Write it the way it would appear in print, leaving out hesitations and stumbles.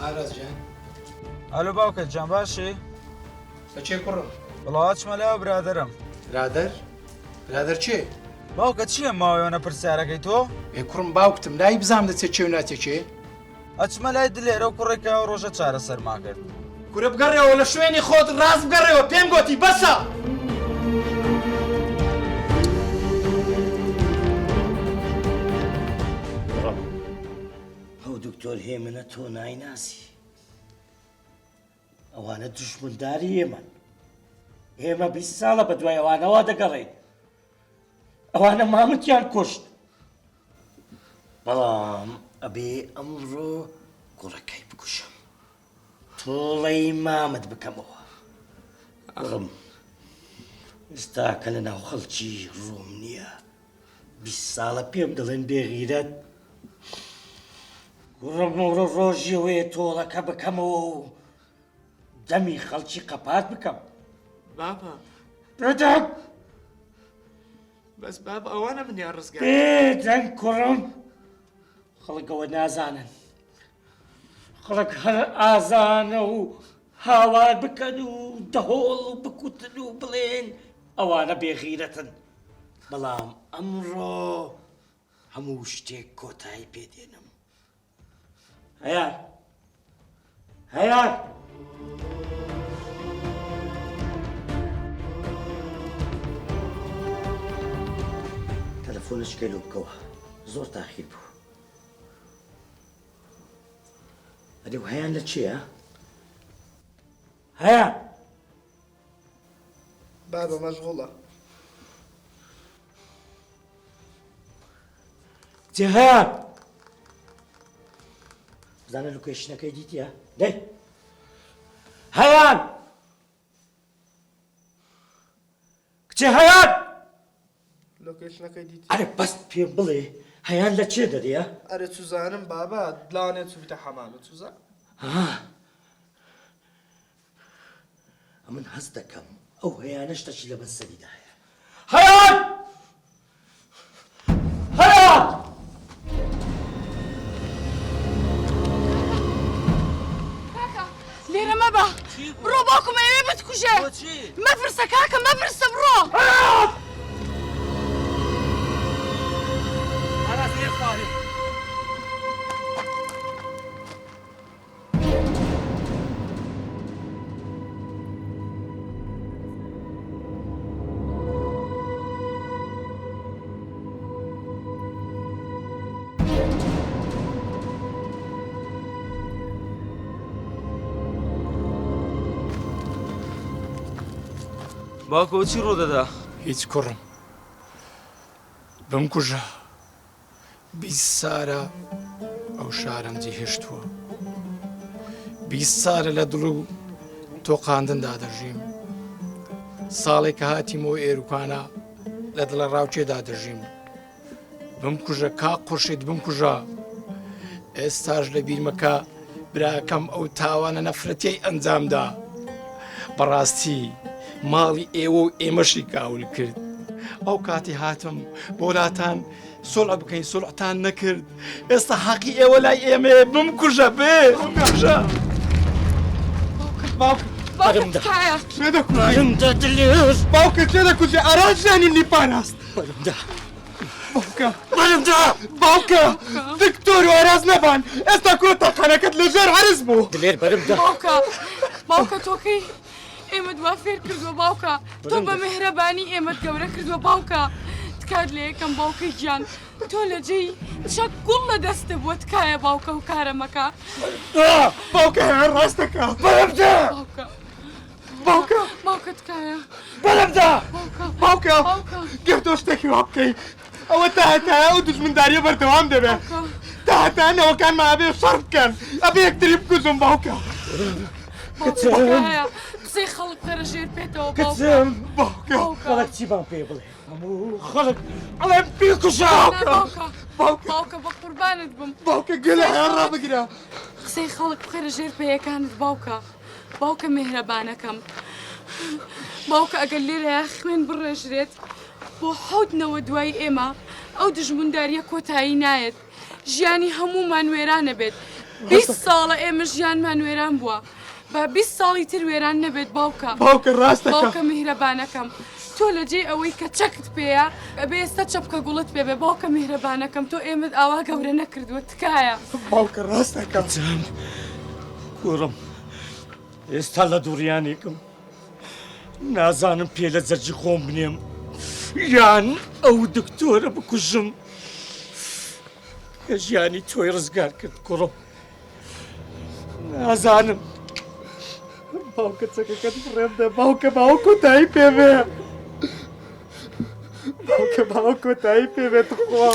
ئاراز جان ئەلو باوکە جان باشی؟ بەچێ کوڕم بڵاوچمە لەوە برادرم. برادر چێ؟ باوکە چییە ماوەیەوە پرسیارەکەی تۆ؟ ئێ کوڕم باوکتم لای بزانم دەچێت چێ و ناچێکێ؟ ئەچمە لای دلێرە و کوڕێکەوە ڕۆژە چارە سەرما کرد. کورە بگەڕێەوە لە شوێنی خۆت ڕاست بگەڕێەوە پێم گوتی بەسە! ئەو دکتۆر هێمنە تۆ نایناسی ئەوانە دوژمنداری ئێمەن ئێمە 20 ساڵە بە دوای ئەوانەوە دەگەڕێین ئەوانە مامتیان کوشت بەڵام ئەبێ ئەمڕۆ کوڕەکەی بکوشم تۆڵەی مامت بکەمەوە ئەڵم ئێستاکە لە ناو خەڵکی ڕووم نییە 20 ساڵە پێم دەڵێن بێغیرەت ڕۆژ ڕۆژیەوەیە تۆڵەکە بکەمەوە و دەمی خەڵکی قەپات بکەم بابا بێدەنگ بەس بابا ئەوانە منیان ڕزگار بێدەنگ کوڕم خەڵکەوە نازانن خەڵک هەر ئازانە و هاوار بکەن و دەهۆڵ و بکوتن و بڵێن ئەوانە بێغیرەتن بەڵام ئەمڕۆ هەموو شتێک کۆتایی پێدێنم هەیار هەیار تەلەفۆنش کەلو بکەوە زۆر تاخیر بوو ئەدێ و هەیان لە چییە؟ هەیە بابا مەشغوڵە جێ هەیە بزانە لوکێشنەکەی دیتیە دەی هەیان کچێ هەیان لۆکێشنەکەی دیتی ئەرێ بەست پێم بڵێ هەیان لە چێ دەدەیە؟ ئەرێ چوزانم بابا دلانێت چوبیتە حەمامە چوزان من هەست دەکەم ئەو هەیانە شتەشی لە بەسەریدا هەیە هەیان هەیان لێرە مەبە بڕۆ باوکم ئەوێ بتکوژێ مەفرسە کاکە مەفرسە بڕۆ باوکەوە چی ڕوودەدا؟ هیچ کوڕم بمکوژە 20 سارە ئەو شارم جێهێشتووە 20 سارە لە دڵ و تۆقاندندا دەژیم ساڵێک کە هاتیمەوە ئێروکانە لە دڵە ڕاوچێدا دەژیم بمکوژە کا قورشید بمکوژە ئێستاش لە بیرمەکە براکەم ئەو تاوانە نەفرەتەی ئەنجامدا بەڕاستی ماڵی ئێوە و ئێمەشی کاول کرد ئەو کاتی هاتم بۆلاتان سۆڵە بکەین سۆڵەتان نەکرد ئێستا حەقی ئێوە لای ئێمێ بمکوژە بێ بمکوژە بەرمدا بێدەکوژە دلێر باوکە چێ دەکوژێ ئاراژیانی لیپاراست بەرمدا باوکە بەرمدا باوکە دکتۆر و ئاراز نەبان ئێستا کوڕە تاقانەکەت لەژێر هەرز بوو دلێر بەرمدا باوکە تۆکەی ئێمە دوا فێر کردووە باوکە تۆ بە مهرەبانی ئێمەت گەورە کردووە باوکە تکات لە یەکەم باوکەی گیان تۆ لە جێی چەک گوڵ لە دەستە بووە تکایە باوکە و کارەمەکە باوکە هەر ڕاستەکە بەرمدا باوکە تکایە بەرمدا باوکە گەفتۆ شتێکی وا بکەی ئەوە تاهتایە ئەو دژمنداریە بەردەوام دەبێت تاهتانەوەکان مابێ شەڕ بکەن ئەبێ یەکتری بکوژم باوکە قسەی خەڵک پەرە ژێر پێێتەوە کچم باوکە خەڵک چی بام پێ بڵێ هەموو خەڵک ئەڵێم بیکوژە باوکە بە قوربانت بم باوکە گوێ هەیە ڕابگرە قسەی خەڵک بخێرە ژێر پێیەکانت باوکە میهرەبانەکەم باوکە ئەگەر لێرەیە خوێن بڕێژرێت بۆ حەوتنەوە دوای ئێمە ئەو دژمنداریە کۆتایی نایەت ژیانی هەموومان وێرانە بێت 20 ساڵە ئێمە ژیانمان وێران بووە بە 20 ساڵی تر وێران نەبێت باوکە باوکە ڕاستەکە باوکە میهرەبانەکەم تۆ لە جێ ئەوەی کە چەکت پێیە ئەبێ ئێستا چەپکە گوڵت پێ بێ باوکە میهرەبانەکەم تۆ ئێمەت ئاوا گەورە نەکردووە تکایە باوکە ڕاستەکە کوڕم ئێستا لە دووڕیانێکم نازانم پێ لە جەرجی خۆم بنێم یان ئەو دکتۆرە بکوژم کە ژیانی تۆی ڕزگار کرد کوڕم نازانم باوکە چەکەکەت فڕێمدە باوکە باوە کۆتایی پێ بێ باوکە باوە کۆتایی پێ بێت خوا